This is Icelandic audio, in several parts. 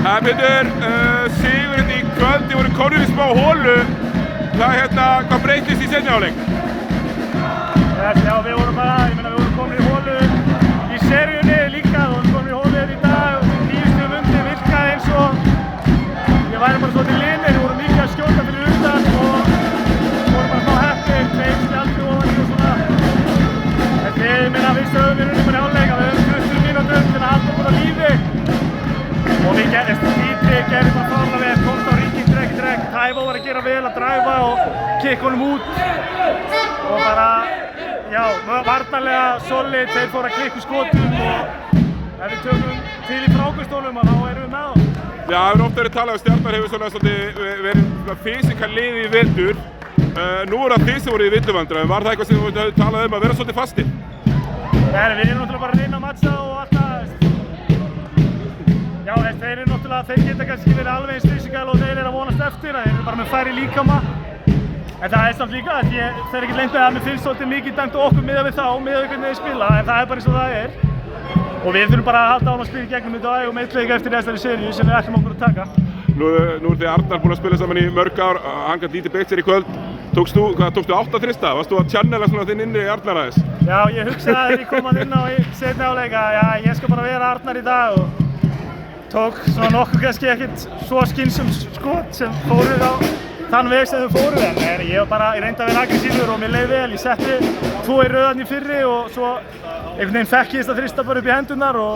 Pétur, sigurinn í kvöld, þið voru komnir í smá holu. Hvað breytist í seinni hálfleik? Já, við vorum komin í holu í seríunni líka. Við vorum komin í holu í dag. 10 stigum undir, virkaði eins og við værum bara svolítið linir. Við vorum mikið að skjóta fyrir undan og vorum bara smá heppnir, 2 spjaldi ofan í og svona. En við stöðum í rauninni bara í hálfleik. Við höfum 20 mínútur til að halda okkur á lífi. Og við gerðum bara fárlega vel, komst á ríkinn, trekk. Tævo var að gera vel að dræfa og kikka honum út. Og bara, já, varnarlega solid, þeir fóru að klikka skotum og ef við tökum til í frákastólum þá erum við með á. Já, það hefur oft verið talað Stjarnan hefur verið fysikal liði í vetur. Nú það þið sem voru í villuvandræðum. Var það eitthvað sem þið höfðu talað að vera svolítið fastir? Nei, við erum náttúrulega bara að reyna að matcha og allt það. Já, þeir geta kannski verið alveg eins fysikal og þeir eru að vonast eftir. Þeir eru bara með færri líkama. En það samt líka að þeir eru ekkert lengt með að mér finnst svolítið mikið dæmt okkur miðað við þá, miðað við hvernig þeir spila, en það bara eins og það er. Og við þurfum bara að halda áfram að spila í gegnum þetta og eigum 1 leik eftir í þessari seríu sem við ætlum okkur að taka. Nú þið Arnar búin að spila saman í mörg ár, hann gat lítið beitt sér í kvöld. Tókstu 8 þrista? Varst þú að channela svona þinn innri Arnar aðeins? Já, ég hugsaði þegar ég kom inn á í seinni hálfleik að ég skal bara vera Arnar í dag og tók svona nokkuð kannski ekkert svo skynsum skot sem fóru á þann veg sem þau fóru, en ég reyndi að vera aggressífur og mér leið vel. Ég setti 2 í röðan í fyrri og svo einhvern veginn fekk ég þessa þrista bara upp í hendurnar og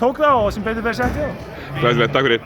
tók það og sem betur verið setti á. Glæsilegt, takk fyrir.